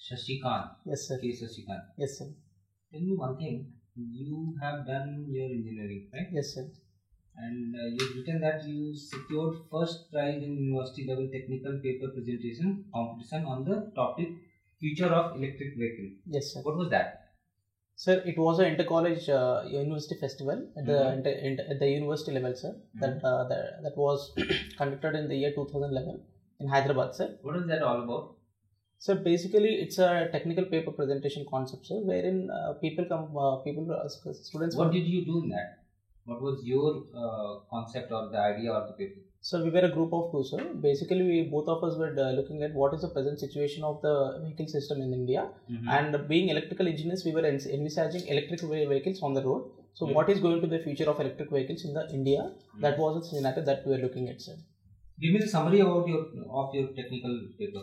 Shashikant. Yes, sir. K. Shashikant. Yes, sir. Tell me one thing. You have done your engineering, right? Yes, sir. And you've written that you secured first prize in university level technical paper presentation competition on the topic future of electric vehicle. Yes, sir. What was that? Sir, it was an inter-college university festival at the university level, sir. That was conducted in the year 2011 in Hyderabad, sir. What is that all about? So basically, it's a technical paper presentation concept, sir, wherein students. What did you do in that? What was your concept or the idea of the paper? So we were a group of two, sir. Basically, both of us were looking at what is the present situation of the vehicle system in India, and being electrical engineers, we were envisaging electric vehicles on the road. So what is going to be the future of electric vehicles in the India? That was the scenario that we were looking at, sir. Give me the summary about your technical paper.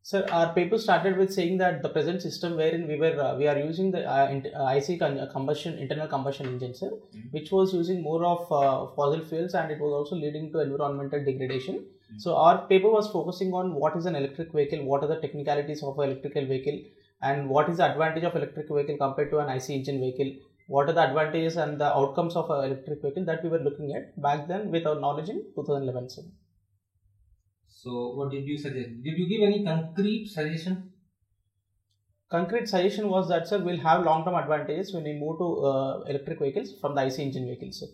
Sir, our paper started with saying that the present system wherein we are using the IC internal combustion engine, sir, which was using more of fossil fuels, and it was also leading to environmental degradation. So our paper was focusing on what is an electric vehicle, what are the technicalities of an electrical vehicle, and what is the advantage of electric vehicle compared to an IC engine vehicle. What are the advantages and the outcomes of an electric vehicle that we were looking at back then with our knowledge in 2011, sir. So, what did you suggest? Did you give any concrete suggestion? Concrete suggestion was that, sir, we'll have long-term advantages when we move to electric vehicles from the IC engine vehicles, sir.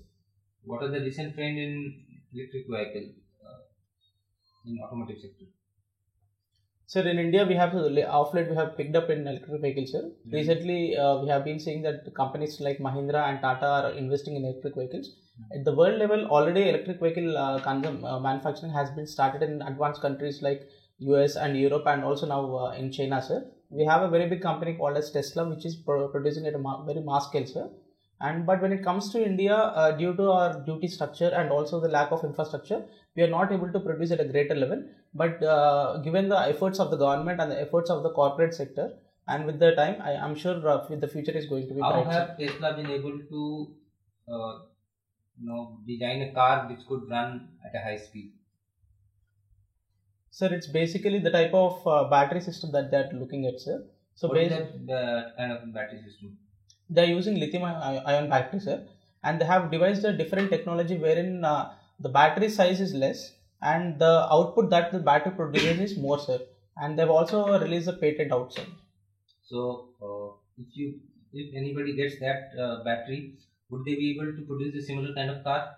What are the recent trend in electric vehicle in automotive sector? Sir, in India, we have of late we have picked up in electric vehicles, sir. Recently, we have been seeing that companies like Mahindra and Tata are investing in electric vehicles. At the world level, already electric vehicle manufacturing has been started in advanced countries like US and Europe, and also now in China, sir. We have a very big company called as Tesla, which is producing at a very mass scale, sir. But when it comes to India, due to our duty structure and also the lack of infrastructure, we are not able to produce at a greater level. But given the efforts of the government and the efforts of the corporate sector, and with the time, I am sure the future is going to be bright. How have Tesla been able to design a car which could run at a high speed? Sir, it's basically the type of battery system that they are looking at, sir. So what is that kind of battery system? They are using lithium-ion battery, sir, and they have devised a different technology wherein the battery size is less and the output that the battery produces is more, sir. And they've also released a patent out, sir. So, if anybody gets that battery, would they be able to produce a similar kind of car?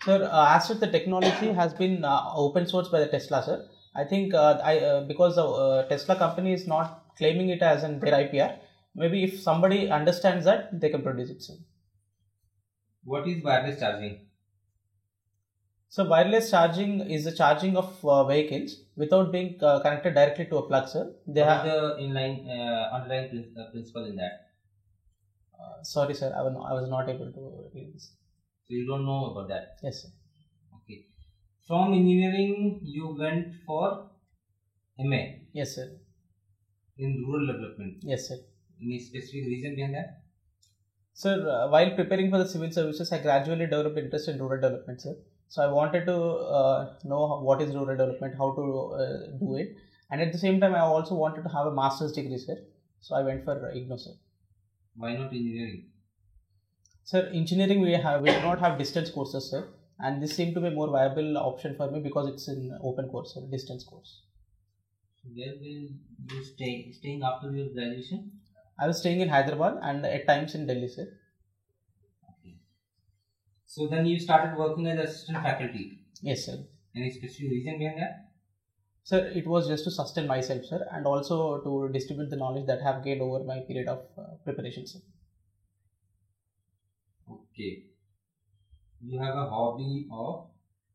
Sir, as such, the technology has been open sourced by the Tesla, sir. I think because the Tesla company is not claiming it as their IPR, maybe if somebody understands that, they can produce it, sir. What is wireless charging? So, wireless charging is the charging of vehicles without being connected directly to a plug, sir. What is the underlying principle in that? Sorry, sir, I was not able to read this. So, you don't know about that? Yes, sir. Okay. From engineering, you went for MA? Yes, sir. In rural development? Yes, sir. Any specific reason behind that? Sir, while preparing for the civil services, I gradually developed interest in rural development, sir. So I wanted to know what is rural development, how to do it, and at the same time, I also wanted to have a master's degree, sir. So I went for IGNOU, sir. Why not engineering? Sir, engineering we do not have distance courses, sir, and this seemed to be a more viable option for me because it's an open course, sir, distance course. So where will you staying after your graduation? I was staying in Hyderabad and at times in Delhi, sir. Okay. So then you started working as assistant faculty? Yes, sir. Any specific reason behind that? Sir, it was just to sustain myself, sir, and also to distribute the knowledge that I have gained over my period of preparation, sir. Okay. You have a hobby of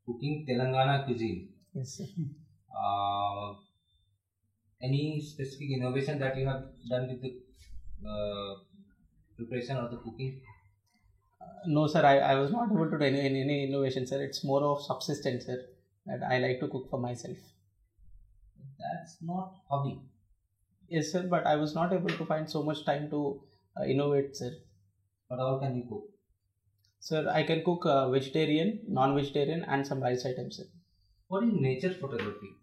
cooking Telangana cuisine. Yes, sir. Any specific innovation that you have done with the preparation of the cooking? No, sir, I was not able to do any innovation, sir. It's more of subsistence, sir, that I like to cook for myself. That's not hobby. Yes, sir, but I was not able to find so much time to innovate, sir. But how can you cook? Sir, I can cook vegetarian, non-vegetarian and some rice items, sir. What is nature photography?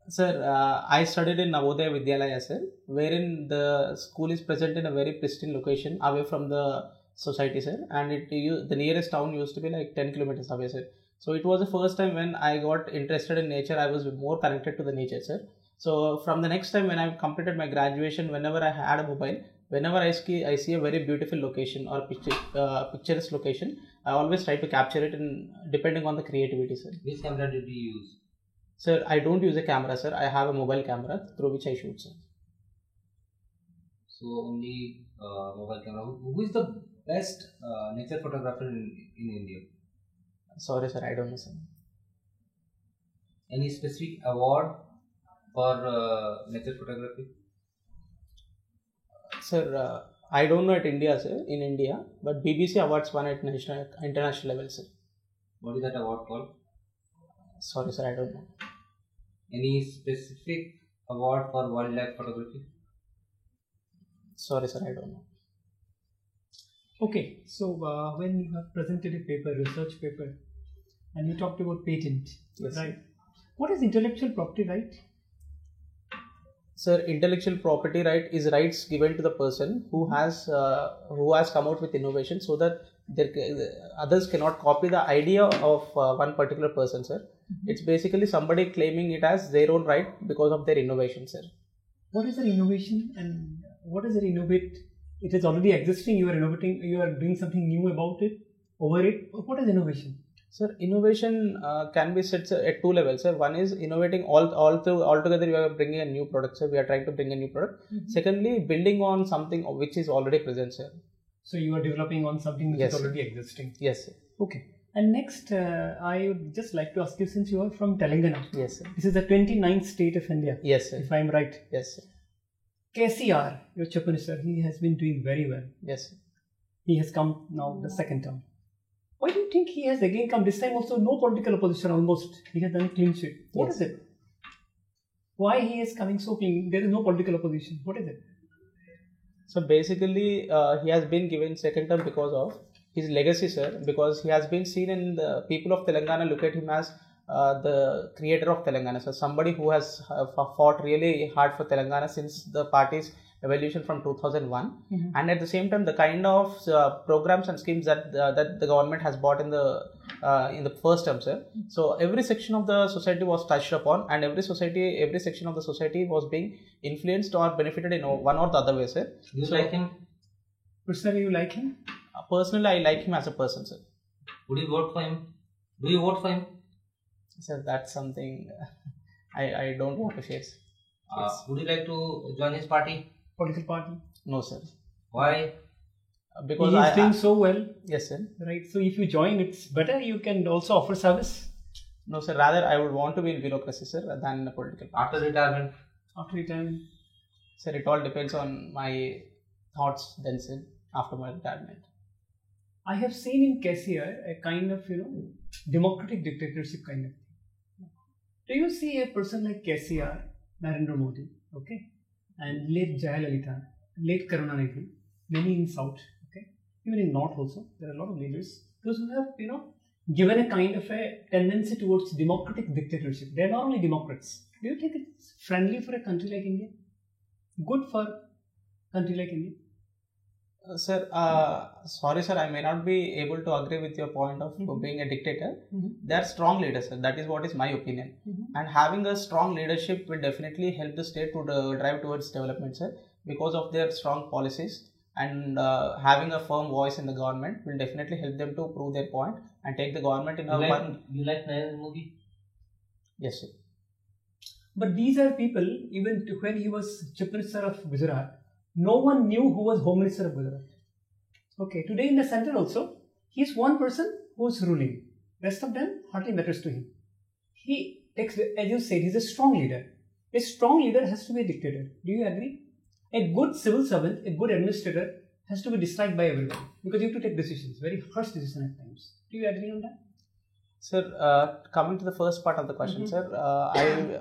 Sir, I studied in Navodaya Vidyalaya, sir, wherein the school is present in a very pristine location away from the society, sir, and the nearest town used to be like 10 kilometers away, sir. So it was the first time when I got interested in nature. I was more connected to the nature, sir. So from the next time when I completed my graduation, whenever I had a mobile, whenever I see a very beautiful location or picturesque location, I always try to capture it, and depending on the creativity, sir. Which camera did you use? Sir, I don't use a camera, sir. I have a mobile camera through which I shoot, sir. So only mobile camera. Who is the best nature photographer in India? Sorry, sir. I don't know, sir. Any specific award for nature photography? Sir, I don't know at India, sir. In India, but BBC awards won at international level, sir. What is that award called? Sorry, sir. I don't know. Any specific award for wildlife photography? Sorry, sir. I don't know. Okay, so when you have presented a paper, research paper, and you talked about patent, Yes, right? What is intellectual property right? Sir, intellectual property right is rights given to the person who has come out with innovation, so that others cannot copy the idea of one particular person, sir. It's basically somebody claiming it as their own right because of their innovation, sir. What is an innovation and what is an innovate? It is already existing, you are innovating, you are doing something new about it, over it. What is innovation? Sir, innovation can be set at two levels, sir. One is innovating altogether. We are bringing a new product, sir. We are trying to bring a new product. Secondly, building on something which is already present, sir. So you are developing on something which Yes, is sir. already existing. Yes, sir. Okay. And next, I would just like to ask you, since you are from Telangana, Yes, sir. this is the 29th state of India, Yes, sir. if I am right. Yes, sir. KCR, your Chief Minister, he has been doing very well. Yes, sir. He has come now the second term. Why do you think he has again come this time also? No political opposition almost. He has done clean sweep. What Yes. is it? Why he is coming so clean? There is no political opposition. What is it? So basically, he has been given second term because of his legacy, sir. Because he has been seen in the people of Telangana look at him as the creator of Telangana. So somebody who has fought really hard for Telangana since the party's evolution from 2001, and at the same time the kind of programs and schemes that the government has bought in the first term, sir. So every section of the society was touched upon, and every section of the society was being influenced or benefited in one or the other way, sir. You like him? Personally, you like him? Personally, I like him as a person, sir. Would you vote for him? Do you vote for him? Sir, that's something I don't want to share. Would you like to join his party? Political party? No, sir. Why? Because he is doing so well, yes, sir. right? So if you join, it's better. You can also offer service No, sir. Rather, I would want to be in bureaucracy, sir, than in a political party. After retirement? after retirement. Sir, it all depends on my thoughts then, sir, after my retirement. I have seen in KCR a kind of, democratic dictatorship kind of thing. Do you see a person like KCR, Narendra Modi, okay, and late Jayalalitha, late Karunanidhi, many in South, okay, even in North also, there are a lot of leaders, those who have, given a kind of a tendency towards democratic dictatorship. They are not only Democrats. Do you think it's friendly for a country like India? Good for a country like India? Sir, sorry, sir, I may not be able to agree with your point of being a dictator. They are strong leaders, sir. That is what is my opinion. And having a strong leadership will definitely help the state to drive towards development, sir, because of their strong policies. And having a firm voice in the government will definitely help them to prove their point and take the government in You like Narendra Modi? Yes, sir. But these are people, even when he was Chief Minister of Gujarat, no one knew who was Home Minister of Gujarat. Okay, today in the center also, he is one person who is ruling. Rest of them hardly matters to him. He takes, as you said, he is a strong leader. A strong leader has to be a dictator. Do you agree? A good civil servant, a good administrator has to be disliked by everyone because you have to take decisions, very harsh decisions at times. Do you agree on that? Sir, coming to the first part of the question, sir,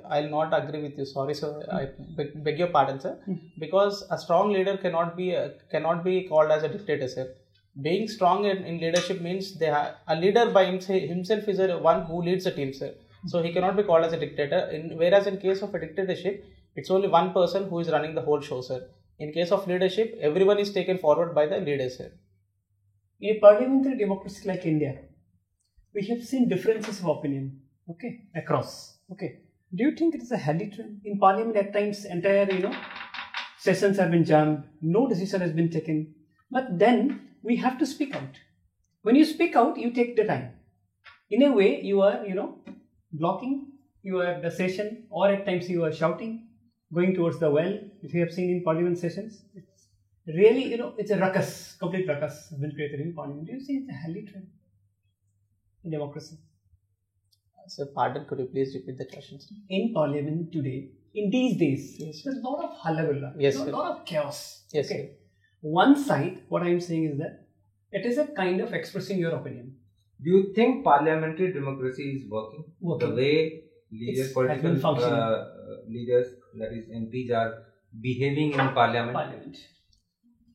I'll not agree with you. Sorry, sir. I beg your pardon, sir. Because a strong leader cannot be called as a dictator, sir. Being strong in leadership means a leader by himself is one who leads a team, sir. So he cannot be called as a dictator. Whereas in case of a dictatorship, it's only one person who is running the whole show, sir. In case of leadership, everyone is taken forward by the leader, sir. In a parliamentary democracy like India, we have seen differences of opinion, okay, across. Okay, do you think it is a healthy trend? In parliament, at times, entire sessions have been jammed, no decision has been taken. But then we have to speak out. When you speak out, you take the time. In a way, you are blocking the session, or at times you are shouting, going towards the well. If you have seen in parliament sessions, it's really it's a ruckus, complete ruckus has been created in parliament. Do you see it's a healthy trend in democracy? Sir, pardon, could you please repeat the question, sir? In parliament today, in these days, Yes, there's a lot of hullabaloo, Yes, a sir. lot of chaos. Yes, Okay. One side, what I'm saying is that it is a kind of expressing your opinion. Do you think parliamentary democracy is working? Working. The way leaders, It's has been political functioning. leaders, that is MPs, are behaving in parliament?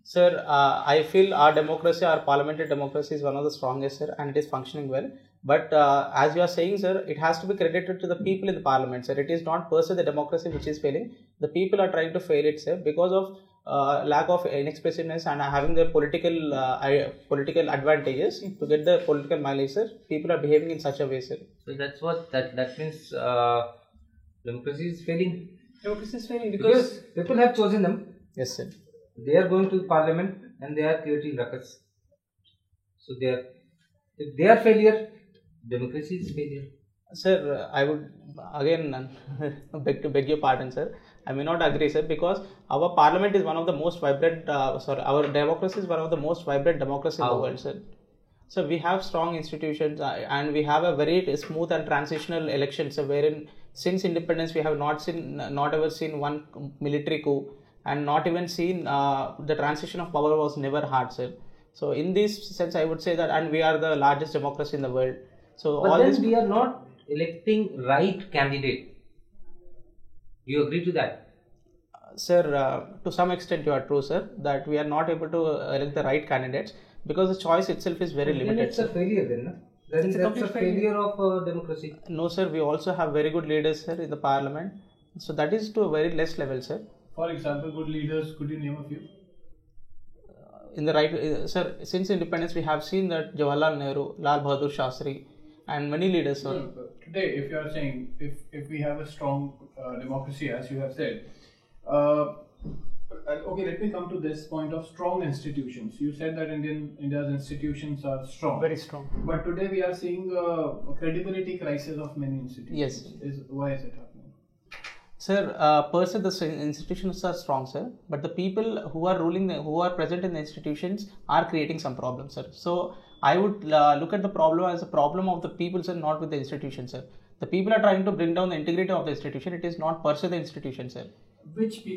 Sir, I feel our democracy, our parliamentary democracy is one of the strongest, sir, and it is functioning well. But as you are saying, sir, it has to be credited to the people in the parliament, sir. It is not per se the democracy which is failing. The people are trying to fail it, sir, because of lack of inexpressiveness and having the political advantages to get the political mileage, sir. People are behaving in such a way, sir. So that's what that means. Democracy is failing Democracy is failing because because people have chosen them. Yes, sir. They are going to parliament and they are creating ruckus. So if they are failure, democracy is failure. Sir, I would again beg your pardon, sir. I may not agree, sir, because our parliament is one of the most vibrant. Our democracy is one of the most vibrant democracy in the How? world, sir. So we have strong institutions and we have a very smooth and transitional elections, wherein since independence we have not ever seen one military coup, and not even seen the transition of power was never hard, sir. So in this sense, I would say that, and we are the largest democracy in the world. So But all then this, we are not electing right candidate. Do you agree to that? sir, to some extent you are true, sir, that we are not able to elect the right candidates because the choice itself is very Then limited, it's a sir. failure then. No? Then It's a that's a complete failure. failure of democracy. No, sir, we also have very good leaders, sir, in the parliament. So that is to a very less level, sir. For example, good leaders, could you name a few? In the right, sir, since independence we have seen that Jawaharlal Nehru, Lal Bahadur Shastri, and many leaders, sir. No, but today, if you are saying if we have a strong democracy, as you have said, okay, let me come to this point of strong institutions. You said that India's institutions are strong. very strong. But today we are seeing a credibility crisis of many institutions. Yes. Why is it happening? Sir, per se the institutions are strong, sir, but the people who are who are present in the institutions are creating some problems, sir. So I would look at the problem as a problem of the people, sir, not with the institution, sir. The people are trying to bring down the integrity of the institution. It is not per se the institution, sir.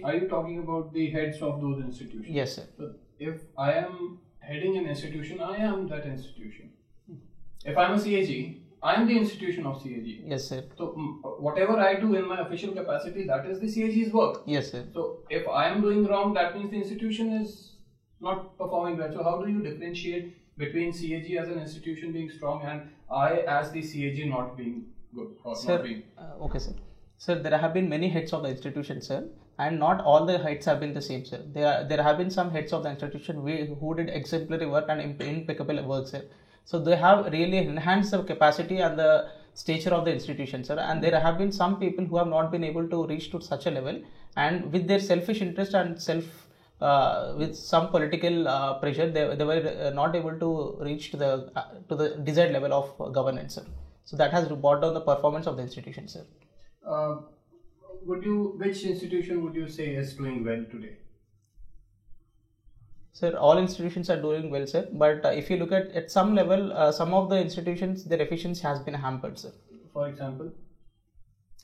Are you talking about the heads of those institutions? Yes, sir. So if I am heading an institution, I am that institution. If I am a CAG, I am the institution of CAG. Yes, sir. So whatever I do in my official capacity, that is the CAG's work. Yes, sir. So if I am doing wrong, that means the institution is not performing well. So how do you differentiate between CAG as an institution being strong and I as the CAG not being good or Sir, not being? okay, sir. Sir, there have been many heads of the institution, sir, and not all the heads have been the same, sir. There have been some heads of the institution who did exemplary work and impeccable work, sir. So they have really enhanced the capacity and the stature of the institution, sir. And there have been some people who have not been able to reach to such a level, and with their selfish interest and with some political pressure, they were not able to reach to the desired level of governance, sir. So that has brought down the performance of the institution, sir. Which institution would you say is doing well today? Sir, all institutions are doing well, sir. But if you look at some level, some of the institutions, their efficiency has been hampered, sir. For example?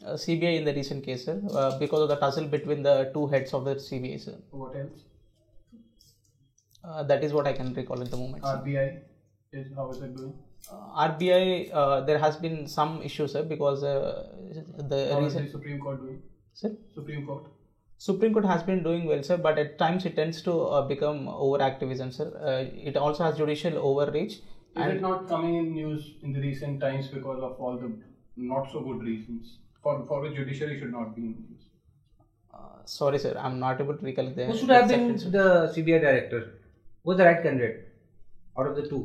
CBI in the recent case, sir, because of the tussle between the two heads of the CBI, sir. What else? That is what I can recall at the moment, sir. RBI, how is it doing? RBI, there has been some issues, sir, because the How is recent... the Supreme Court doing? Sir? Supreme Court? Supreme Court has been doing well, sir, but at times it tends to become over-activism, sir. It also has judicial overreach. Is it not coming in news in the recent times because of all the not so good reasons for which judiciary should not be infused? Sorry, sir, I'm not able to recollect the. Who should have been exact- the CBI director? Who was the right candidate out of the two?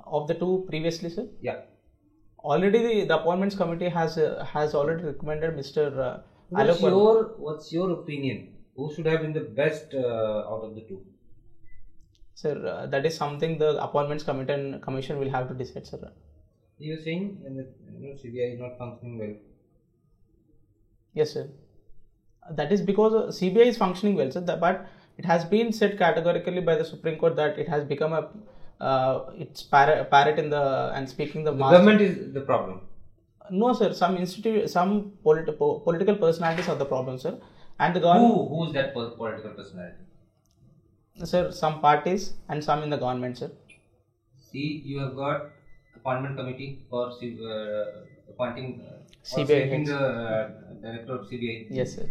Of the two previously, sir? Yeah. Already the appointments committee has already recommended Mr. What's Alok your opinion? Who should have been the best out of the two? Sir, that is something the appointments commission will have to decide, sir. You are saying CBI is not functioning well. Yes, sir. That is because CBI is functioning well, sir. But it has been said categorically by the Supreme Court that it has become a it's parrot in the and speaking the The master. government is the problem. No, sir. Some political personalities are the problem, sir. And the government, Who is that political personality? sir, some parties and some in the government, sir. See, you have got appointment committee for appointing or CBI selecting heads. the director of CBI. Yes, sir.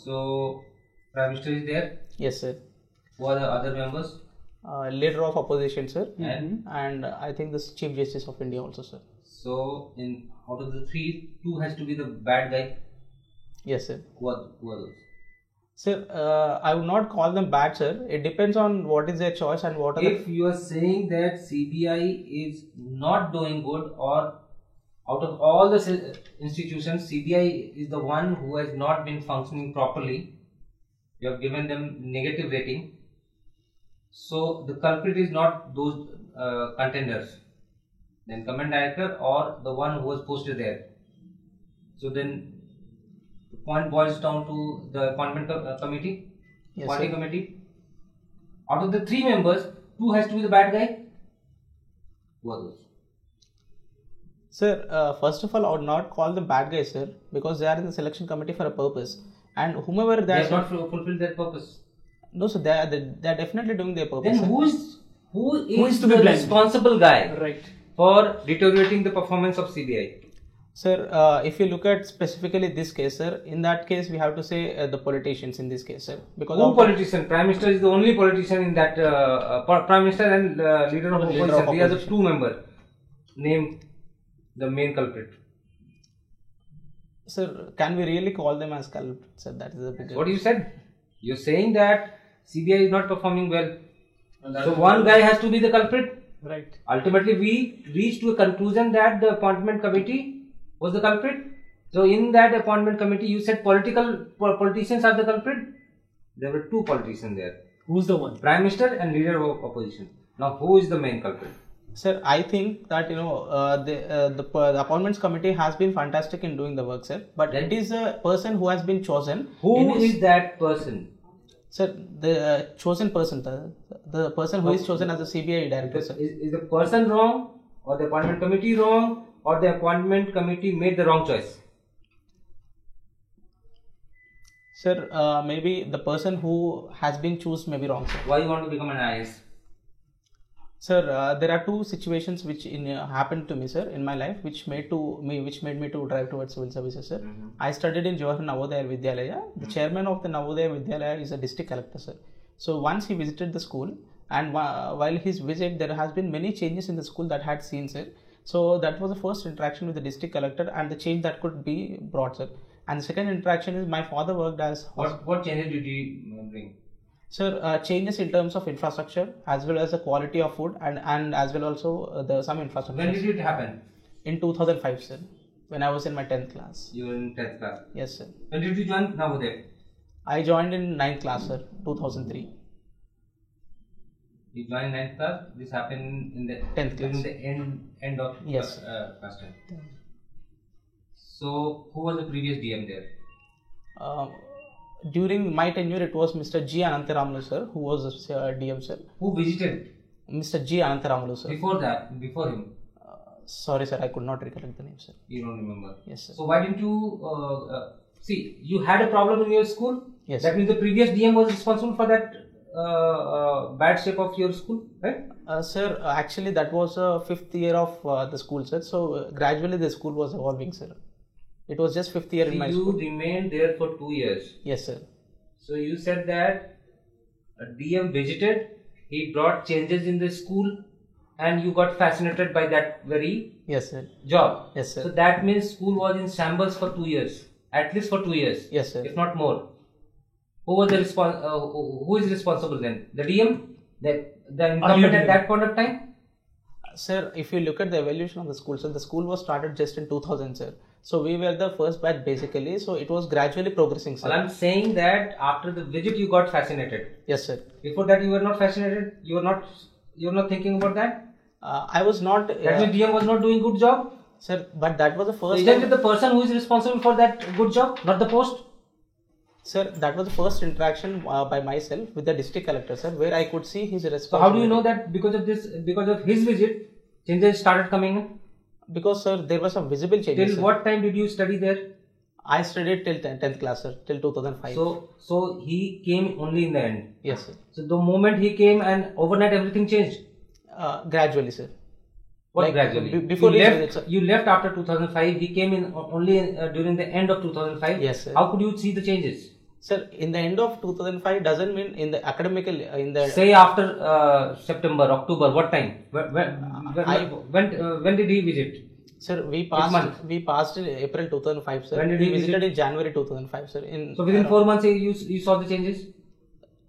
So, Prime Minister is there. Yes, sir. Who are the other members? Leader of opposition, sir. And I think the Chief Justice of India also, sir. so, out of the three, two has to be the bad guy. Yes, sir. Who are those? Sir, I would not call them bad, sir. It depends on what is their choice and what are If you are saying that CBI is not doing good, or out of all the institutions, CBI is the one who has not been functioning properly, you have given them negative rating. So the culprit is not those contenders, the incumbent director or the one who was posted there. So then the point boils down to the appointment committee. Yes, Appointing sir. committee. Out of the three members, two has to be the bad guy. Who are those? Sir, first of all, I would not call them bad guys, sir, because they are in the selection committee for a purpose. And whomever They they have are, not fulfilled their purpose. no, sir, they are definitely doing their purpose. Then sir. who is to be the blamed? responsible guy Right. for deteriorating the performance of CBI? Sir, if you look at specifically this case, sir, in that case we have to say the politicians in this case, sir, because Who of politician? Prime Minister is the only politician in that. Prime Minister and leader of Leader opposition. of They are the opposition. two members. Name the main culprit. Sir, can we really call them as culprits, sir? That is the bigger. What you said? You're saying that CBI is not performing well. And that So is one guy has to be the culprit. Right. Ultimately, we reached to a conclusion that the appointment committee was the culprit. So in that appointment committee, you said politicians are the culprit. There were two politicians there, Who's the one? Prime Minister and leader of opposition. Now, who is the main culprit? Sir, I think that the appointments committee has been fantastic in doing the work, sir. But it is a person who has been chosen. Who in his- is that person? Sir, the chosen person, the person who is chosen as a CBI director, sir. Is the person wrong, or the appointment committee wrong, or the appointment committee made the wrong choice? Sir, maybe the person who has been chosen may be wrong, sir. Why you want to become an IAS? Sir, there are two situations which happened to me, sir, in my life, which made me to drive towards civil services, sir. I studied in Jawahar Navodaya Vidyalaya. The chairman of the Navodaya Vidyalaya is a district collector, sir. So once he visited the school, and while his visit, there has been many changes in the school that had seen, sir. So that was the first interaction with the district collector and the change that could be brought, sir. And the second interaction is my father worked as What changes did you bring? Sir, changes in terms of infrastructure as well as the quality of food and as well also some infrastructure. When did it happen? In 2005, sir, when I was in my 10th class. You were in 10th class. Yes, sir. When did you join Navodaya? I joined in 9th class, sir, 2003. You joined 9th class. This happened in the 10th during class. the end of Yes. class 10. So, who was the previous DM there? During my tenure, it was Mr. G. Anantaramulu, sir, who was DM, sir. Who visited Mr. G. Anantaramulu, sir. before him? Sorry, sir, I could not recollect the name, sir. You don't remember. Yes, sir. So why didn't you see? You had a problem in your school. Yes. That means the previous DM was responsible for that bad shape of your school, right? Sir, actually, that was 5th year of the school, sir. So gradually, the school was evolving, sir. It was just 5th year in my You school. remained there for 2 years. Yes, sir. So you said that a DM visited, he brought changes in the school, and you got fascinated by that very Yes, sir. job. Yes, sir. So that means school was in shambles for 2 years, at least for 2 years, Yes, sir. if not more. Who was the who is responsible then? The DM, the incumbent at that point of time. Sir, if you look at the evolution of the school, so the school was started just in 2000, sir. So we were the first batch basically. So it was gradually progressing, sir. Well, I'm saying that after the visit you got fascinated. Yes, sir. Before that you were not fascinated. You were not thinking about that. I was not. That means DM was not doing good job. Sir, but that was the So first. isn't it the person who is responsible for that good job, not the post? Sir, that was the first interaction by myself with the district collector, sir, where I could see his responsibility. So how do you know that because of his visit, changes started coming in? Because, sir, there was some visible changes. Till sir. what time did you study there? I studied till 10th class, sir, till 2005. So he came only in the end. Yes, sir. So the moment he came and overnight everything changed. Gradually, sir. What Like, gradually? before You left after 2005. He came in only during the end of 2005. Yes, sir. How could you see the changes? Sir, in the end of 2005 doesn't mean in the academical Say after September, October. What time? When did he visit? Sir, month? we passed in April 2005, sir. When did we he visited visit? in January 2005, sir. So within 4 months you saw the changes.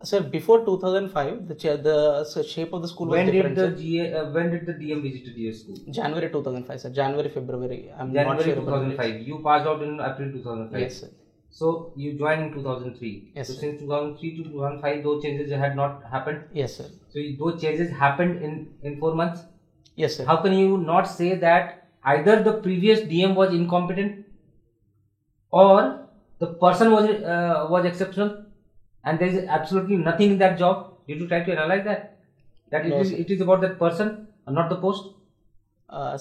Sir, before 2005, the shape of the school was When different. did the DM visit your school? January 2005, sir. January, February. I'm not January sure about 2005. You passed out in April 2005. it. Yes, sir. So you joined in 2003. Yes, So sir. since 2003 to 2005, those changes had not happened. Yes, sir. So those changes happened in 4 months. Yes, sir. How can you not say that either the previous DM was incompetent or the person was exceptional and there is absolutely nothing in that job? Did you try to analyze that? That No, it is about that person and not the post?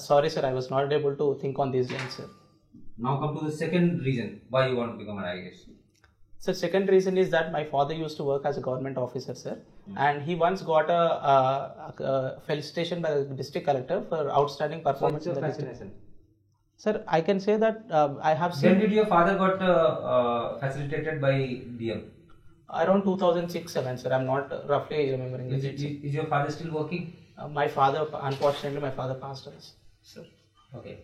Sorry, sir. I was not able to think on these lines, sir. Now come to the second reason why you want to become an IAS. So second reason is that my father used to work as a government officer, sir, and he once got a felicitation by the district collector for outstanding performance in the district. Sir, I can say that I have seen. When did your father got facilitated by DM? Around 2006-7, sir. I'm not roughly remembering the Is, date, sir. is your father still working? My father, unfortunately, my father passed away, sir. Okay.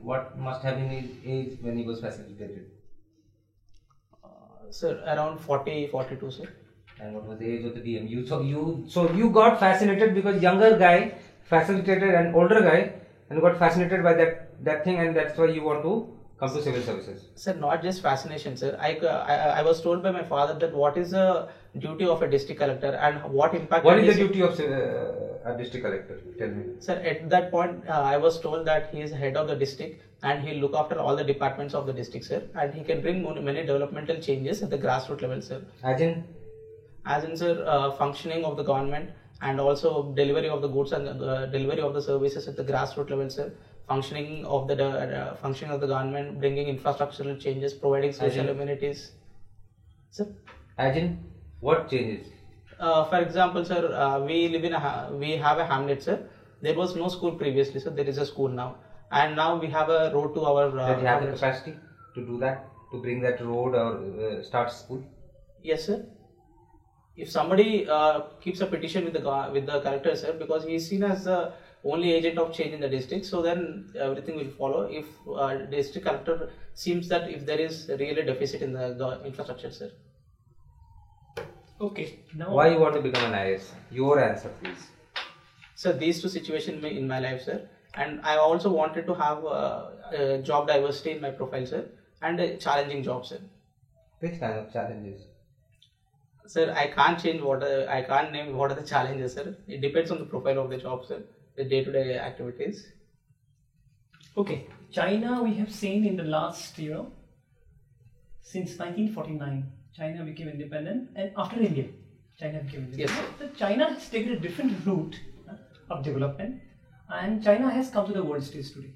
What must have been his age when he was facilitated? Sir, around 40, 42, sir. And what was the age of the DM? So you got fascinated because younger guy facilitated an older guy and got fascinated by that thing, and that's why you want to come to civil services. Sir, not just fascination, sir. I was told by my father that what is the duty of a district collector and what impact. What is the duty of a district collector? Tell me. Sir, at that point, I was told that he is head of the district and he'll look after all the departments of the district, sir. And he can bring many developmental changes at the grassroots level, sir. As in, sir, functioning of the government and also delivery of the goods and delivery of the services at the grassroots level, sir. Functioning of the government, bringing infrastructural changes, providing social amenities. Sir. What changes? For example, sir, we have a hamlet, sir. There was no school previously, sir. There is a school now, and now we have a road to our. Does he have the capacity to do that, to bring that road or start school? Yes, sir. If somebody keeps a petition with the collector, sir, because he is seen as the only agent of change in the district, so then everything will follow. If district collector seems that if there is really a deficit in the infrastructure, sir. Okay. Now, why you want to become an IAS? Your answer, please. So these two situations in my life, sir, and I also wanted to have a job diversity in my profile, sir, and a challenging job, sir. Which kind of challenges? Sir, I can't name what are the challenges, sir. It depends on the profile of the job, sir. The day-to-day activities. Okay, China we have seen in the last, since 1949, China became independent, and after India, China became independent. Yes, sir. So China has taken a different route of development, and China has come to the world stage today.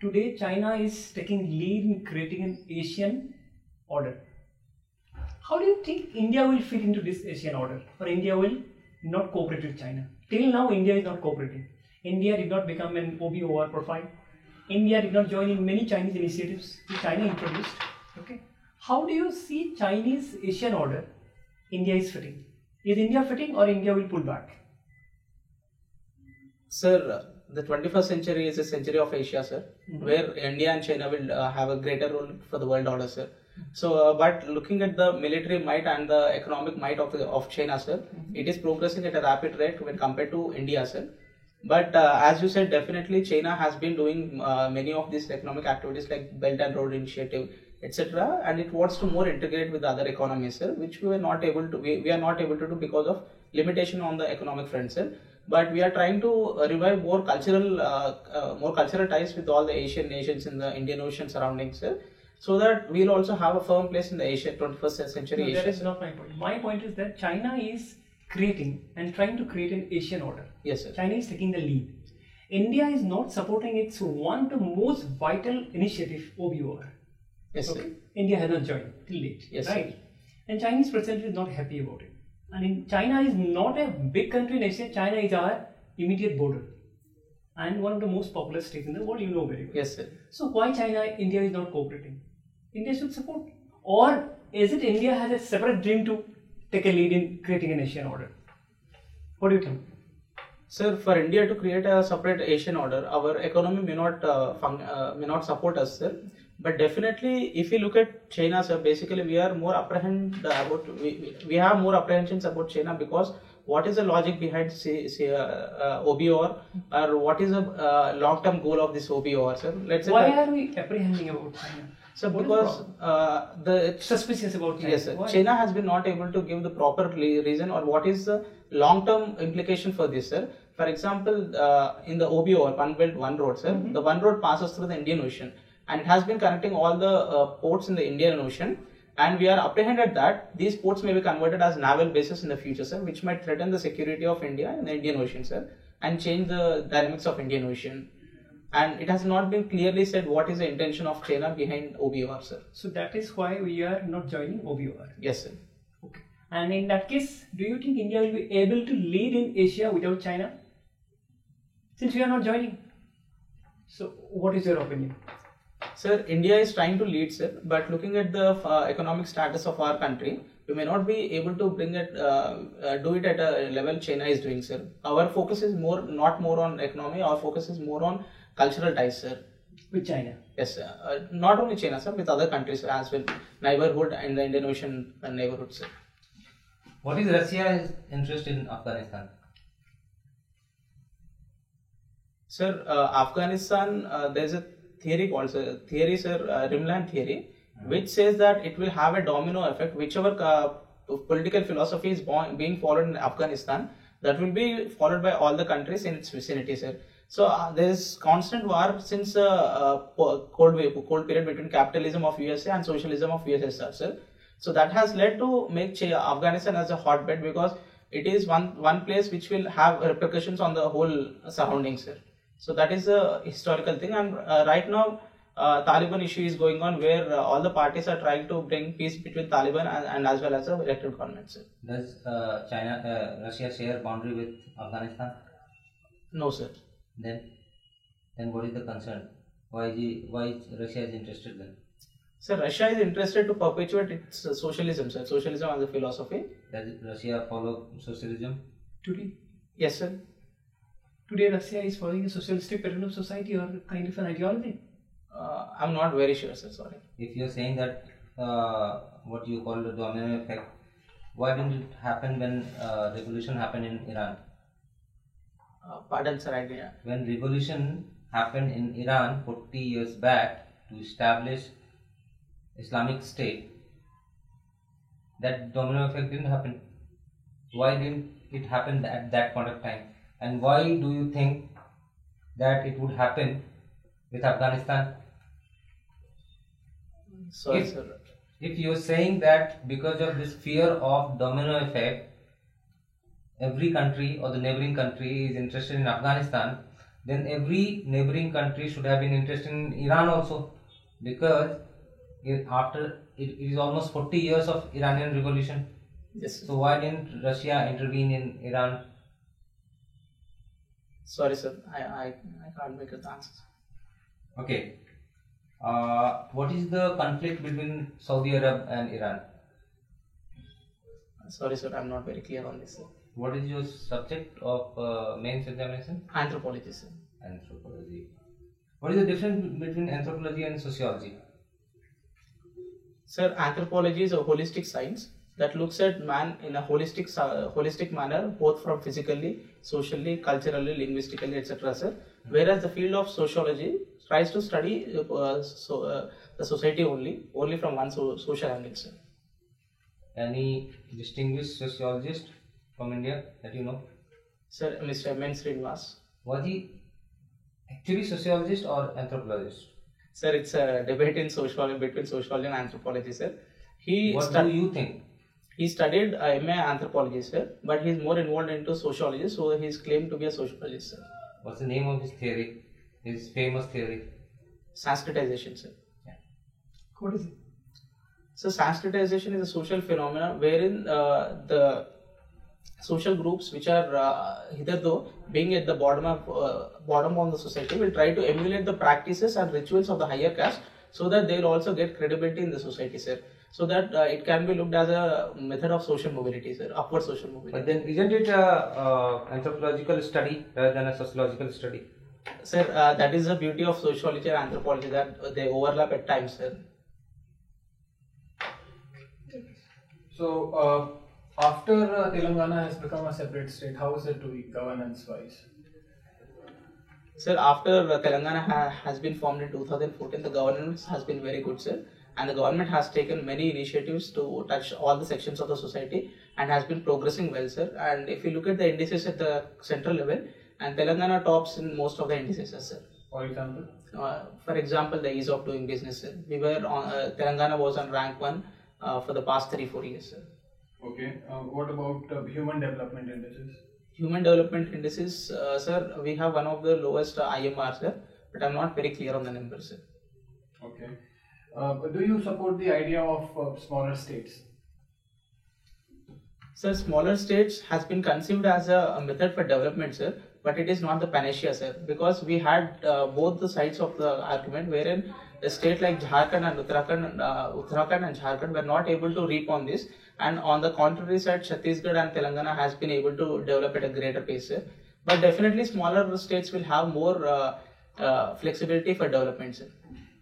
Today, China is taking lead in creating an Asian order. How do you think India will fit into this Asian order, or India will not cooperate with China? Till now, India is not cooperating. India did not become an OBOR profile. India did not join in many Chinese initiatives which China introduced. Okay, how do you see Chinese Asian order? India is fitting. Is India fitting, or India will pull back? Sir, the 21st century is a century of Asia, sir, where India and China will have a greater role for the world order, sir. So, but looking at the military might and the economic might of China, sir, it is progressing at a rapid rate when compared to India, sir. But as you said, definitely China has been doing many of these economic activities like Belt and Road Initiative, etc., and it wants to more integrate with the other economies, sir, which we are not able to. We are not able to do because of limitation on the economic front, sir. But we are trying to revive more cultural ties with all the Asian nations in the Indian Ocean surroundings, sir, so that we'll also have a firm place in the Asia 21st century No, Asia. that is not my point. My point is that China is creating and trying to create an Asian order. Yes, sir. China is taking the lead. India is not supporting its one of the most vital initiative, OBOR. Yes, Okay? sir. India has not joined till date, Yes, right? sir. And Chinese president is not happy about it. And China is not a big country in Asia. China is our immediate border and one of the most populous states in the world. You know very well. Yes, sir. So why India is not cooperating? India should support. Or is it India has a separate dream to take a lead in creating an Asian order? What do you think? Sir, for India to create a separate Asian order, our economy may not support us, sir. But definitely, if you look at China, sir, basically we are more we have more apprehensions about China because what is the logic behind OBOR, or what is the long-term goal of this OBOR, sir? Let's say Why that, are we apprehending about China? so What is because the suspicious about China? yes, sir. Why? China has been not able to give the proper reason or what is the long-term implication for this, sir. For example, in the OBOR, One Belt, One Road, sir, the One Road passes through the Indian Ocean and it has been connecting all the ports in the Indian Ocean. And we are apprehended that these ports may be converted as naval bases in the future, sir, which might threaten the security of India in the Indian Ocean, sir, and change the dynamics of Indian Ocean. And it has not been clearly said what is the intention of China behind OBOR, sir. So that is why we are not joining OBOR. Yes, sir. Okay. And in that case, do you think India will be able to lead in Asia without China? Since we are not joining. So what is your opinion? Sir, India is trying to lead, sir, but looking at the economic status of our country, we may not be able to bring it, do it at a level China is doing, sir. Our focus is not more on economy. Our focus is more on cultural ties, sir. With China? Yes, sir. Not only China, sir, with other countries as well, neighborhood and the Indian Ocean neighborhood, sir. What is Russia's interest in Afghanistan? Sir, Afghanistan, there is a theory called, sir, Rimland theory, which says that it will have a domino effect. Whichever political philosophy is being followed in Afghanistan, that will be followed by all the countries in its vicinity, sir. So there is constant war since cold period between capitalism of USA and socialism of USSR, sir. So that has led to make Afghanistan as a hotbed because it is one place which will have repercussions on the whole surroundings, sir. So that is a historical thing, and right now Taliban issue is going on where all the parties are trying to bring peace between Taliban and as well as the elected government, sir. Does Russia share boundary with Afghanistan? No, sir. Then what is the concern? Why Russia is interested then? Sir, Russia is interested to perpetuate its socialism, sir. Socialism as a philosophy. Does Russia follow socialism? Today? Yes, sir. Today Russia is following a socialistic pattern of society or kind of an ideology? I'm not very sure, sir. Sorry. If you're saying that what you call the domino effect, why didn't it happen when revolution happened in Iran? Pardon, sir, I didn't. When revolution happened in Iran 40 years back to establish Islamic State, that domino effect didn't happen. Why didn't it happen at that point of time? And why do you think that it would happen with Afghanistan? Sorry, sir. If you're saying that because of this fear of domino effect, every country or the neighboring country is interested in Afghanistan, then every neighboring country should have been interested in Iran also, because it is almost 40 years of Iranian revolution. Yes, sir. So why didn't Russia intervene in Iran? Sorry, sir. I can't make an answer. Okay. What is the conflict between Saudi Arab and Iran? Sorry, sir. I'm not very clear on this, sir. What is your subject of mains examination? Anthropology, sir. Anthropology. What is the difference between anthropology and sociology? Sir, anthropology is a holistic science that looks at man in a holistic manner, both from physically, socially, culturally, linguistically, etc. Sir. Whereas the field of sociology tries to study the society only from one social angle, sir. Any distinguished sociologist from India that you know? Sir, Mr. M. N. Srinivas. Was he actually sociologist or anthropologist? Sir, it's a debate in sociology between sociology and anthropology, sir. What do you think? He studied MA anthropology, sir, but he's more involved into sociology, so he's claimed to be a sociologist, sir. What's the name of his theory? His famous theory? Sanskritization, sir. What is it? So Sanskritization is a social phenomenon wherein the social groups which are hitherto being at the bottom of the society will try to emulate the practices and rituals of the higher caste so that they will also get credibility in the society, sir. So that it can be looked as a method of social mobility, sir, upward social mobility. But then isn't it an anthropological study rather than a sociological study? Sir, that is the beauty of sociology and anthropology, that they overlap at times, sir. So, after Telangana has become a separate state, how is it doing governance-wise? Sir, after Telangana has been formed in 2014, the governance has been very good, sir. And the government has taken many initiatives to touch all the sections of the society and has been progressing well, sir. And if you look at the indices at the central level, and Telangana tops in most of the indices, sir. For example? For example, the ease of doing business, sir. We were on, Telangana was on rank 1 for the past 3-4 years, sir. Okay. What about human development indices? Human development indices, sir, we have one of the lowest IMR, sir, but I'm not very clear on the numbers, sir. Okay. Do you support the idea of smaller states? Sir, smaller states has been conceived as a method for development, sir, but it is not the panacea, sir, because we had both the sides of the argument wherein a state like Jharkhand and Uttarakhand and Jharkhand were not able to reap on this, and on the contrary side, Chhattisgarh and Telangana has been able to develop at a greater pace, sir. But definitely smaller states will have more flexibility for development, sir.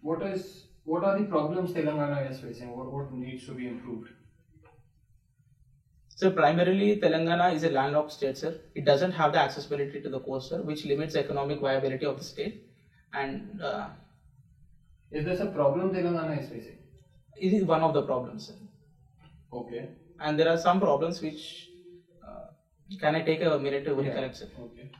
What are the problems Telangana is facing? What needs to be improved? So primarily Telangana is a landlocked state, sir. It doesn't have the accessibility to the coast, sir, which limits the economic viability of the state. And is this a problem Telangana is facing? It is one of the problems, sir. Okay. And there are some problems which can I take a minute to correct, sir? Okay.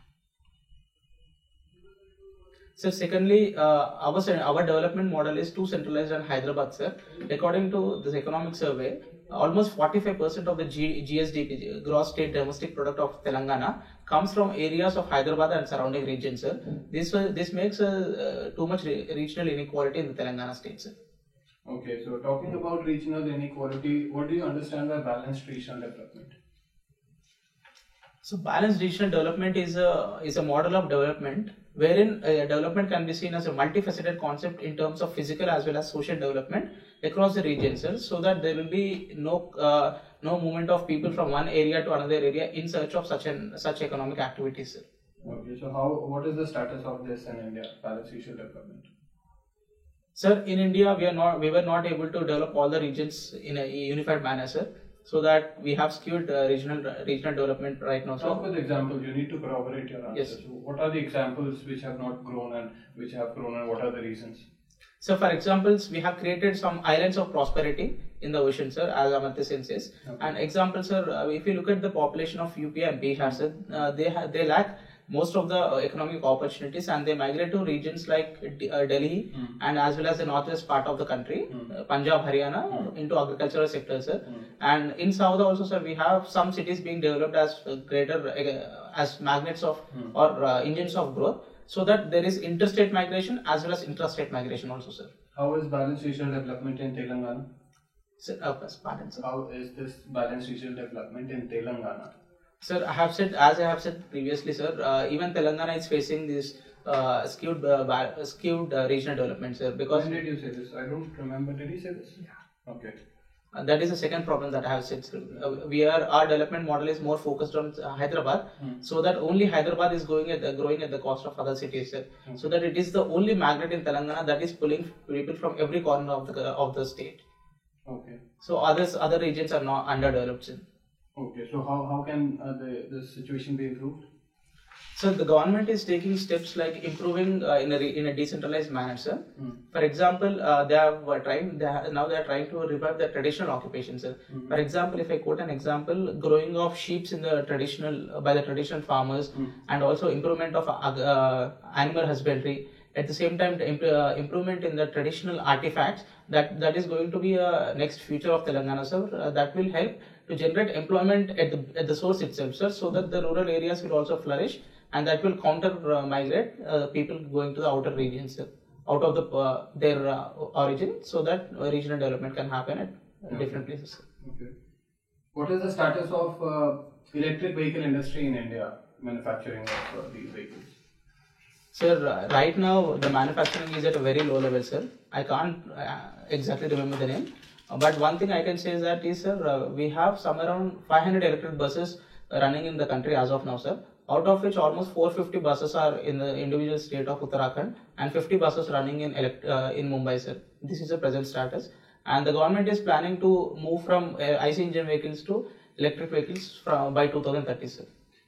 So secondly, our development model is too centralized on Hyderabad, sir. According to this economic survey, almost 45% of the GSDP, gross state domestic product of Telangana, comes from areas of Hyderabad and surrounding regions, sir. This makes too much regional inequality in the Telangana state, sir. Okay, so talking about regional inequality, what do you understand by balanced regional development? So balanced regional development is a model of development wherein development can be seen as a multifaceted concept in terms of physical as well as social development across the region, sir, so that there will be no movement of people from one area to another area in search of such economic activities, sir. Okay, so what is the status of this in India, balanced regional development? Sir, in India we were not able to develop all the regions in a unified manner, sir. So that we have skewed regional development right now, sir. Talk with examples. You need to corroborate your answers. Yes. So what are the examples which have not grown and which have grown, and what are the reasons? So, for examples, we have created some islands of prosperity in the ocean, sir, as Amartya Sen says. Okay. And examples, sir, if you look at the population of UP and Bihar, sir, they lack most of the economic opportunities, and they migrate to regions like Delhi and as well as the northwest part of the country, Punjab, Haryana, into agricultural sector, sir. And in South also, sir, we have some cities being developed as as magnets of or engines of growth, so that there is interstate migration as well as intrastate migration also, sir. How is balanced regional development in Telangana? Sir, pardon, sir. How is this balanced regional development in Telangana? Sir, as I have said previously, sir, even Telangana is facing this skewed regional development, sir. Because when did you say this? I don't remember. Did he say this? Yeah. Okay. That is the second problem that I have said. Our development model is more focused on Hyderabad, so that only Hyderabad is growing at the cost of other cities, sir. So that it is the only magnet in Telangana that is pulling people from every corner of the state. Okay. So other regions are not underdeveloped, sir. Okay. So how can the situation be improved? So the government is taking steps like improving in a decentralized manner, sir. For example, now they are trying to revive the traditional occupations, sir. For example, if I quote an example, growing of sheep in the by the traditional farmers, and also improvement of animal husbandry. At the same time, improvement in the traditional artifacts, that is going to be a next future of Telangana, sir. That will help to generate employment at the source itself, sir, so that the rural areas will also flourish, and that will counter migrate people going to the outer regions, sir, out of their origin, so that regional development can happen at different places, sir. Okay. What is the status of electric vehicle industry in India, manufacturing of these vehicles? Sir, right now the manufacturing is at a very low level, sir. I can't exactly remember the name, but one thing I can say is that sir, we have somewhere around 500 electric buses running in the country as of now, sir. Out of which almost 450 buses are in the individual state of Uttarakhand and 50 buses running in Mumbai, sir. This is the present status, and the government is planning to move from IC engine vehicles to electric vehicles by 2030, sir.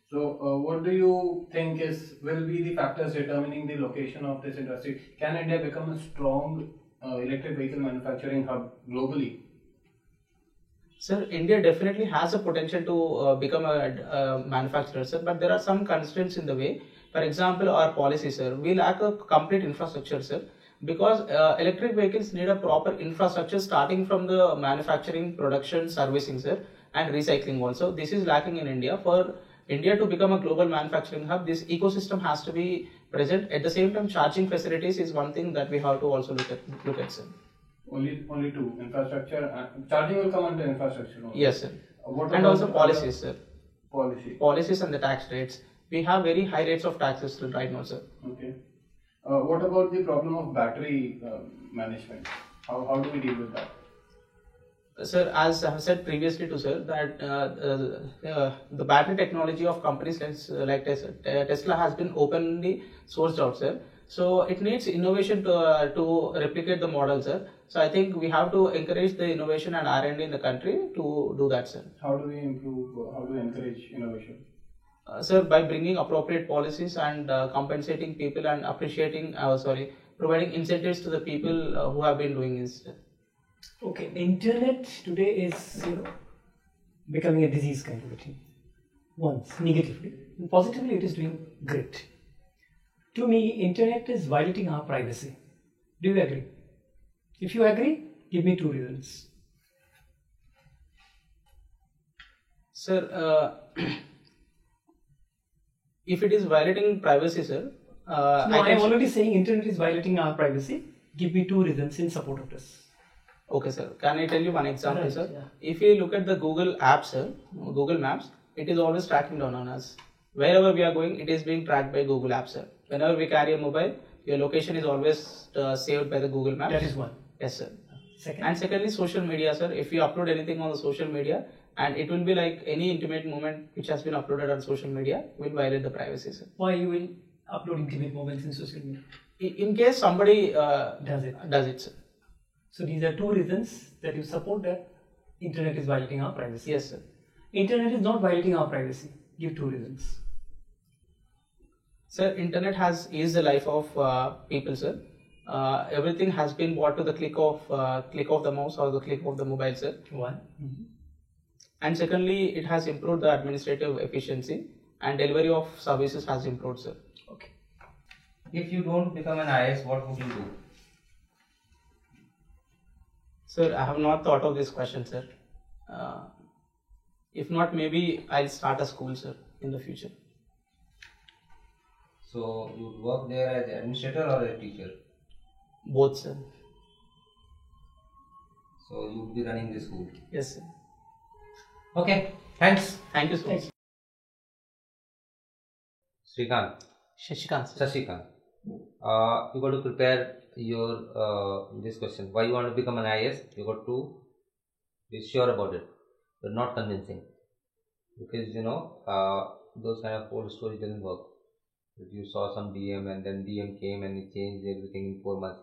So, what do you think will be the factors determining the location of this industry? Can India become a strong electric vehicle manufacturing hub globally? Sir, India definitely has a potential to become a manufacturer, sir, but there are some constraints in the way. For example, our policy, sir, we lack a complete infrastructure, sir, because electric vehicles need a proper infrastructure starting from the manufacturing, production, servicing, sir, and recycling also. This is lacking in India. For India to become a global manufacturing hub, this ecosystem has to be present. At the same time, charging facilities is one thing that we have to also look at, sir. Only two, infrastructure. Charging will come under infrastructure only. Yes, sir. And also policies, sir. Policies and the tax rates. We have very high rates of taxes right now, sir. Okay. What about the problem of battery management? How do we deal with that? Sir, as I have said previously to sir, that the battery technology of companies like Tesla has been openly sourced out, sir. So it needs innovation to replicate the model, sir. So I think we have to encourage the innovation and R&D in the country to do that, sir. How do we improve? How do we encourage innovation? Sir, by bringing appropriate policies and compensating people and providing incentives to the people who have been doing this. Okay, internet today is becoming a disease kind of a thing. Once negatively, and positively it is doing great. To me, internet is violating our privacy. Do you agree? If you agree, give me 2 reasons. Sir, if it is violating privacy, sir. I am already saying internet is violating our privacy. Give me 2 reasons in support of this. Okay, sir. Can I tell you one example, Right, sir? yeah. If you look at the Google app, sir, Google Maps, it is always tracking down on us. Wherever we are going, it is being tracked by Google App, sir. Whenever we carry a mobile, your location is always saved by the Google Maps. That is one. Yes, sir. Second. And secondly, social media, sir. If you upload anything on the social media, and it will be like any intimate moment which has been uploaded on social media, will violate the privacy, sir. Why you will upload intimate moments in social media? In case somebody Does it? sir. So these are 2 reasons that you support that internet is violating our privacy. Yes, sir. Internet is not violating our privacy. Give 2 reasons. Sir, internet has eased the life of people, sir. Everything has been brought to the click of the mouse or the click of the mobile, sir. One. And secondly, it has improved the administrative efficiency and delivery of services has improved, sir. Okay. If you don't become an IS, what would you do? Sir, I have not thought of this question, sir. If not, maybe I'll start a school, sir, in the future. So you would work there as administrator or a teacher? Both, sir. So you would be running the school. Yes, sir. Okay, thanks. Thank you so much. Srikanth. Shashikant, sir. Sashikant. You got to prepare your this question. Why you want to become an IS? You got to Be sure about it. But not convincing. Because those kind of old stories doesn't work. If you saw some DM and then DM came and it changed everything in 4 months.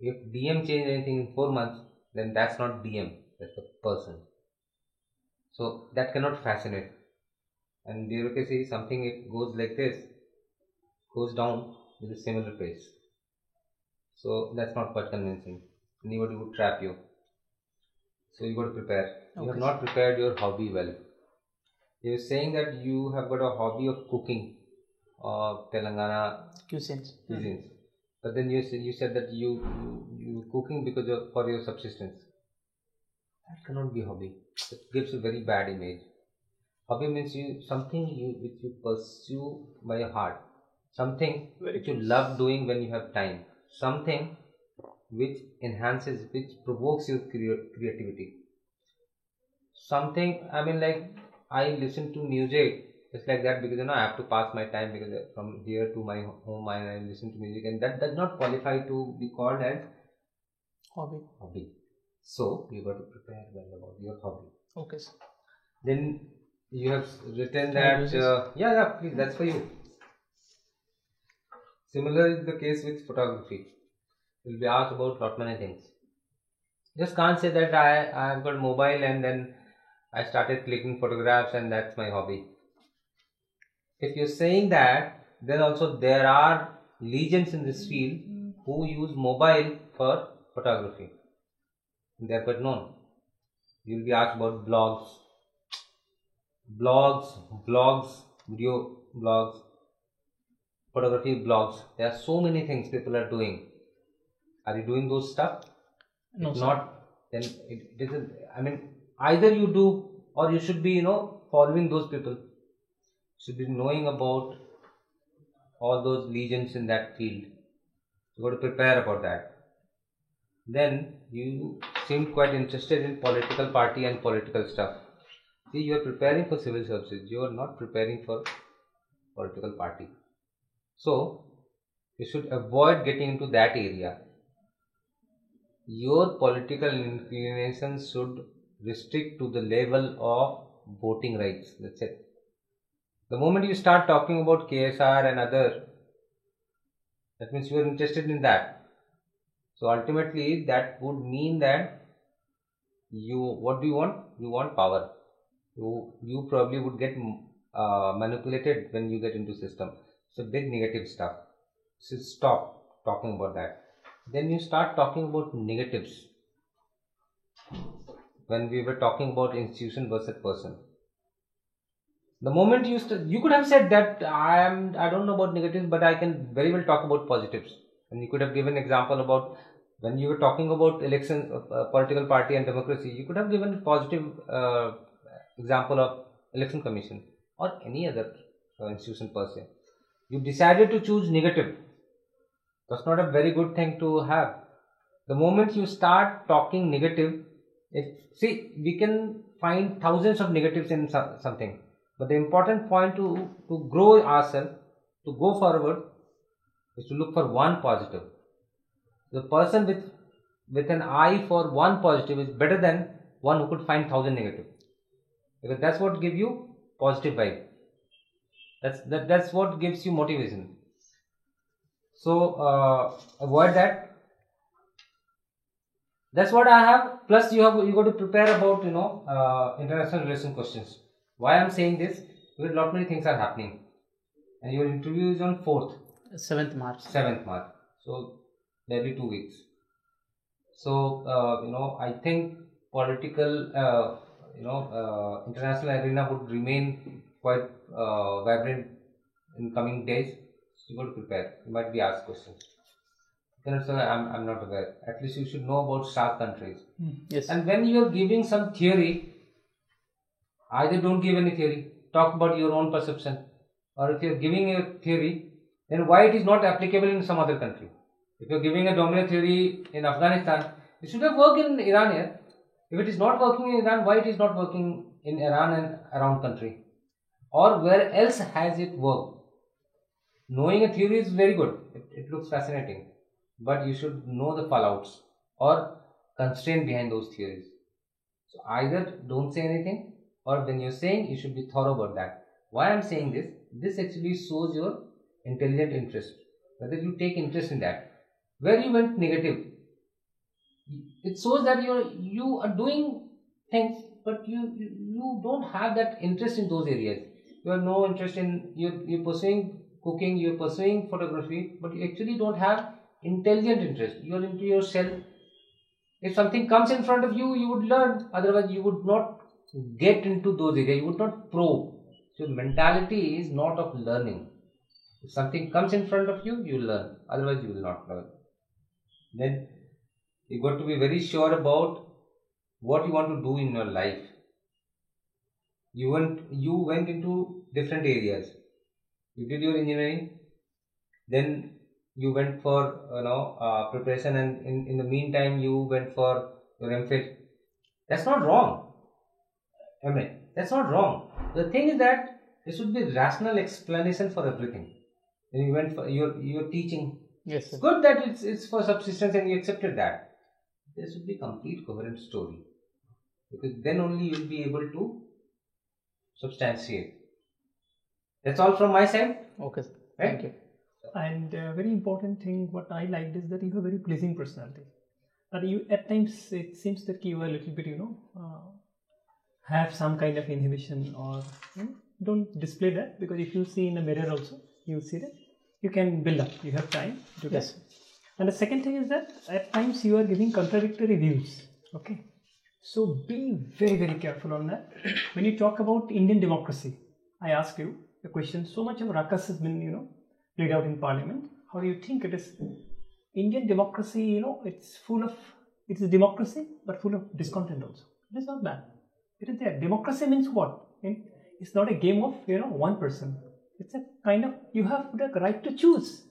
If DM changed anything in 4 months, then that's not DM, that's the person. So that cannot fascinate. And bureaucracy is something, it goes like this, goes down with a similar pace. So that's not quite convincing. Anybody would trap you. So you got to prepare. You have not prepared your hobby well. You're saying that you have got a hobby of cooking of Telangana cuisines. But then you said that you cooking because for your subsistence. That cannot be a hobby. It gives a very bad image. Hobby means something which you pursue by your heart. Something which you love doing when you have time. Something which enhances, which provokes your creativity. Something, like I listen to music just like that because I have to pass my time, because from here to my home I listen to music, and that does not qualify to be called as hobby. So you got to prepare well about your hobby. Okay, sir. Then you have written that please, that's for you. Similar is the case with photography. You'll be asked about lot many things. Just can't say that I have got mobile and then I started clicking photographs and that's my hobby. If you're saying that, then also there are legends in this field who use mobile for photography. They are quite known. You'll be asked about blogs, video blogs, photography blogs. There are so many things people are doing. Are you doing those stuff? No, if sir. not, then it isn't. Either you do or you should be, following those people. Should be knowing about all those legends in that field. You got to prepare about that. Then you seem quite interested in political party and political stuff. See, you are preparing for civil services. You are not preparing for political party. So you should avoid getting into that area. Your political inclinations should restrict to the level of voting rights. That's it. The moment you start talking about KSR and other, that means you are interested in that. So ultimately that would mean that what do you want? You want power. You probably would get manipulated when you get into system. So big negative stuff. So stop talking about that. Then you start talking about negatives. When we were talking about institution versus person. The moment you could have said that I don't know about negatives, but I can very well talk about positives. And you could have given example about when you were talking about election, political party and democracy. You could have given positive example of election commission or any other institution per se. You decided to choose negative. That's not a very good thing to have. The moment you start talking negative, we can find thousands of negatives in something. But the important point to grow ourselves, to go forward, is to look for one positive. The person with an eye for one positive is better than one who could find 1,000 negative. Because that's what gives you positive vibe. That's what gives you motivation. So avoid that. That's what I have. Plus you got to prepare about international relation questions. Why I'm saying this? Because lot many things are happening, and your interview is on 7th March. 7th March. So barely 2 weeks. So I think political international arena would remain quite vibrant in coming days. So you got to prepare. You might be asked questions. I'm not aware. At least you should know about SAARC countries. Yes. And when you are giving some theory, either don't give any theory. Talk about your own perception. Or if you are giving a theory, then why it is not applicable in some other country? If you are giving a dominant theory in Afghanistan, it should have worked in Iran here. If it is not working in Iran, why it is not working in Iran and around country? Or where else has it worked? Knowing a theory is very good. It looks fascinating. But you should know the fallouts or constraint behind those theories. So either don't say anything, or when you're saying, you should be thorough about that. Why I'm saying this? This actually shows your intelligent interest, whether you take interest in that. Where you went negative, it shows that you are doing things, but you don't have that interest in those areas. You have no interest in, you're pursuing cooking, you're pursuing photography, but you actually don't have intelligent interest. You're into yourself. If something comes in front of you, you would learn. Otherwise, you would not get into those areas. You would not probe. So mentality is not of learning. If something comes in front of you, you will learn. Otherwise, you will not learn. Then you got to be very sure about what you want to do in your life. You went into different areas. You did your engineering, then you went for preparation, and in the meantime you went for your MPhil. That's not wrong. MA. That's not wrong. The thing is that there should be rational explanation for everything. Then you went for your teaching. Yes, sir. It's good that it's for subsistence and you accepted that. There should be complete coherent story, because then only you will be able to substantiate. That's all from my side. Okay, sir. Right? Thank you. And a very important thing, what I liked is that you have a very pleasing personality. But you, at times, it seems that you are a little bit, have some kind of inhibition, or don't display that, because if you see in the mirror also, you see that you can build up. You have time to do Yes. that. And the second thing is that at times you are giving contradictory views. Okay. So be very, very careful on that. When you talk about Indian democracy, I ask you the question, so much of ruckus has been, played out in parliament. How do you think it is? Indian democracy, it's a democracy, but full of discontent also. It is not bad. It is there. Democracy means what? It's not a game of, one person. It's a kind of, you have the right to choose.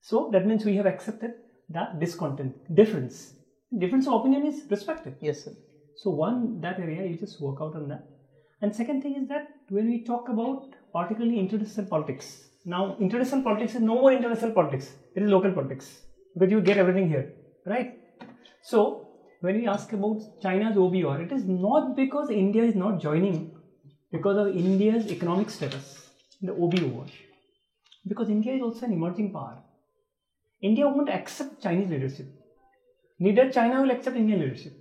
So that means we have accepted that discontent, difference. Difference of opinion is respected. Yes, sir. So that area, you just work out on that. And second thing is that when we talk about particularly international politics, now international politics is no more international politics, it is local politics, because you get everything here, right? So when we ask about China's OBR, it is not because India is not joining because of India's economic status in the OBR, because India is also an emerging power. India won't accept Chinese leadership, neither China will accept Indian leadership.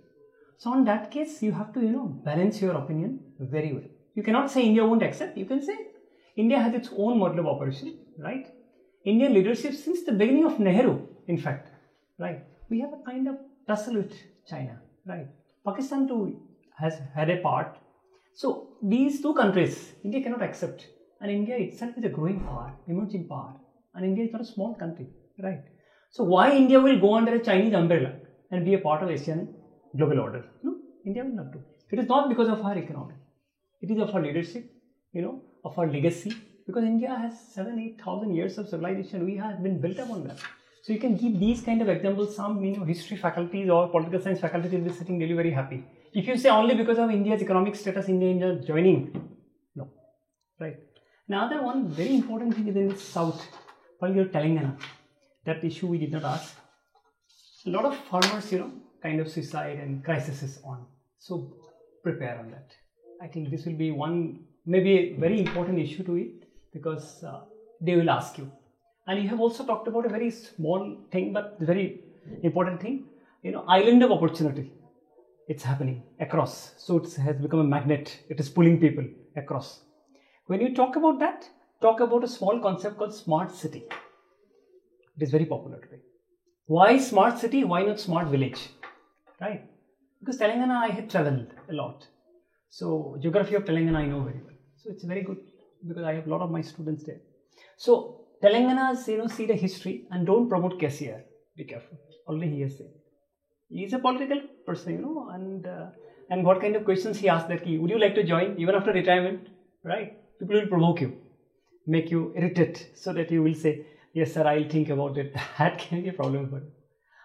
So in that case, you have to, balance your opinion very well. You cannot say India won't accept. You can say India has its own model of operation, right? Indian leadership since the beginning of Nehru, in fact, right? We have a kind of tussle with China, right? Pakistan too has had a part. So these two countries, India cannot accept. And India itself is a growing power, emerging power. And India is not a small country, right? So why India will go under a Chinese umbrella and be a part of Asian global order? No, India will not do. It is not because of our economy. It is of our leadership, of our legacy. Because India has 7,000-8,000 years of civilization. We have been built up on that. So you can give these kind of examples. Some, history faculties or political science faculties will be sitting really very happy. If you say only because of India's economic status, India is joining, no, right? Another one very important thing is in the south, particularly Telangana. That issue we did not ask. A lot of farmers, kind of suicide and crisis is on. So prepare on that. I think this will be one, maybe a very important issue to it, because they will ask you. And you have also talked about a very small thing, but very important thing, island of opportunity. It's happening across. So it has become a magnet. It is pulling people across. When you talk about that, talk about a small concept called smart city. It is very popular today. Why smart city? Why not smart village? Right? Because Telangana, I had traveled a lot. So geography of Telangana I know very well. So it's very good because I have a lot of my students there. So Telangana's, see the history and don't promote KCR. Be careful. Only he has said. He is a political person, and what kind of questions he asked that, would you like to join even after retirement? Right? People will provoke you, make you irritate so that you will say, yes sir, I'll think about it. That can be a problem for you.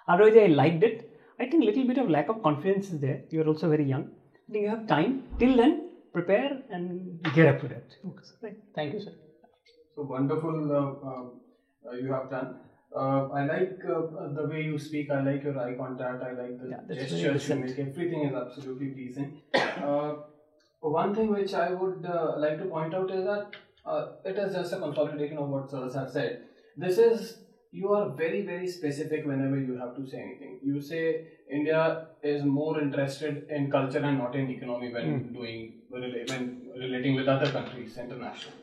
Otherwise, I liked it. I think a little bit of lack of confidence is there. You are also very young. I think you have time. Till then, prepare and get up to that. Okay, right. Thank you, sir. So wonderful you have done. I like the way you speak. I like your eye contact. I like the that's very gestures you decent. make. Everything is absolutely pleasing. One thing which I would like to point out is that it is just a consolidation of what sirs have said. You are very, very specific whenever you have to say anything. You say India is more interested in culture and not in economy when when relating with other countries internationally.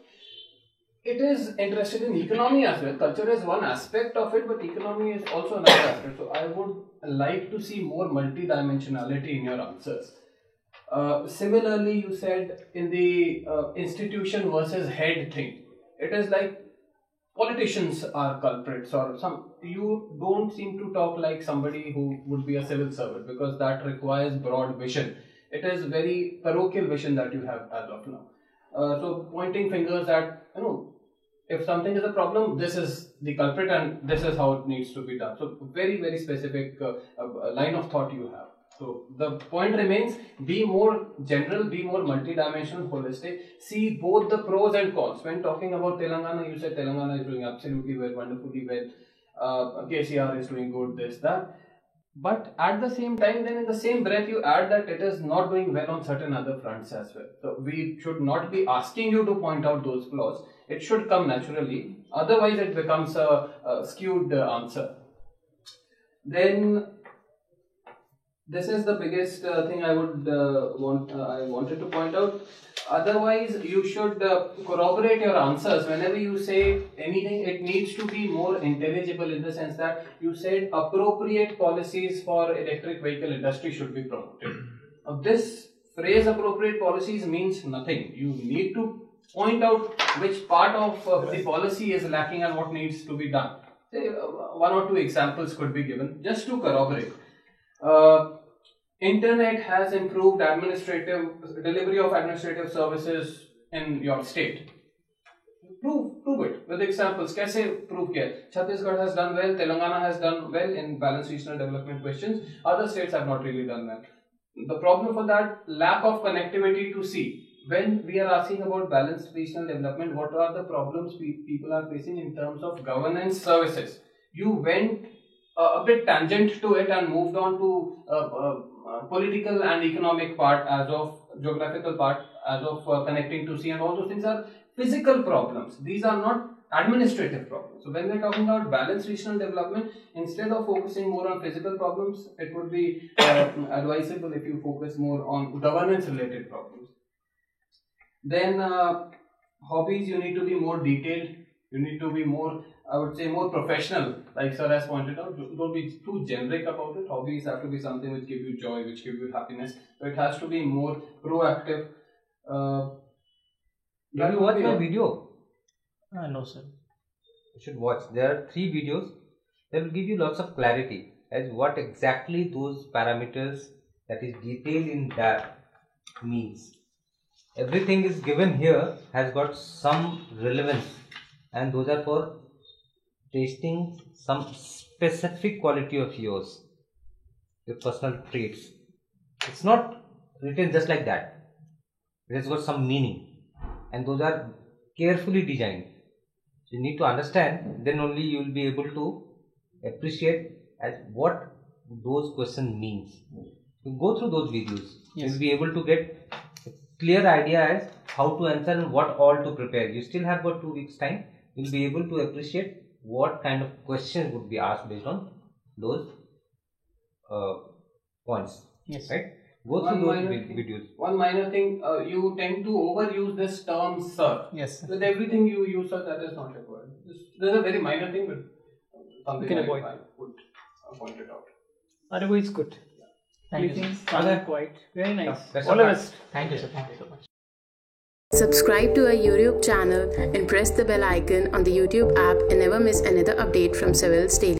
It is interested in economy as well. Culture is one aspect of it, but economy is also another aspect. So I would like to see more multidimensionality in your answers. Similarly, you said in the institution versus head thing, it is like politicians are culprits, or you don't seem to talk like somebody who would be a civil servant, because that requires broad vision. It is very parochial vision that you have as of now. So pointing fingers at, if something is a problem, this is the culprit and this is how it needs to be done. So very, very specific line of thought you have. So the point remains, be more general, be more multidimensional, holistic, see both the pros and cons. When talking about Telangana, you said Telangana is doing absolutely well, wonderfully well, KCR is doing good, this, that. But at the same time, then in the same breath, you add that it is not doing well on certain other fronts as well. So we should not be asking you to point out those flaws. It should come naturally. Otherwise, it becomes a skewed answer. Then, this is the biggest thing I would I wanted to point out. Otherwise, you should corroborate your answers. Whenever you say anything, it needs to be more intelligible, in the sense that you said appropriate policies for electric vehicle industry should be promoted. Now, this phrase appropriate policies means nothing. You need to point out which part of the policy is lacking and what needs to be done. Say, one or two examples could be given just to corroborate. Internet has improved delivery of administrative services in your state. Prove it with examples. Kaise prove kiya? Chhattisgarh has done well, Telangana has done well in balanced regional development questions. Other states have not really done well. The problem for that, lack of connectivity to see. When we are asking about balanced regional development, what are the problems people are facing in terms of governance services? You went a bit tangent to it and moved on to political and economic part as of geographical part as of connecting to sea, and all those things are physical problems. These are not administrative problems. So when we are talking about balanced regional development, instead of focusing more on physical problems, it would be advisable if you focus more on governance related problems. Then hobbies, you need to be more detailed. You need to be more, I would say, more professional, like sir has pointed out. Don't be too generic about it. Hobbies have to be something which give you joy, which give you happiness. So it has to be more proactive. Have you watched my video? No, sir. You should watch. There are 3 videos that will give you lots of clarity as what exactly those parameters that is detailed in that means. Everything is given here has got some relevance, and those are for tasting some specific quality of yours, your personal traits. It's not written just like that. It has got some meaning, and those are carefully designed. So you need to understand, then only you will be able to appreciate as what those questions means. You go through those videos, you will be able to get a clear idea as how to answer and what all to prepare. You still have got 2 weeks time. You will be able to appreciate what kind of questions would be asked based on those points. Yes. Right? Go through those videos. One minor thing, you tend to overuse this term sir. Yes. With everything you use sir, that is not required. This is a very minor thing, but something I would point it out. Otherwise, good. Thank you, Pleasing, quite very nice. Best All of the luck. best. Thank you, sir. Thank you so much. Subscribe to our YouTube channel and press the bell icon on the YouTube app and never miss another update from Civils Daily.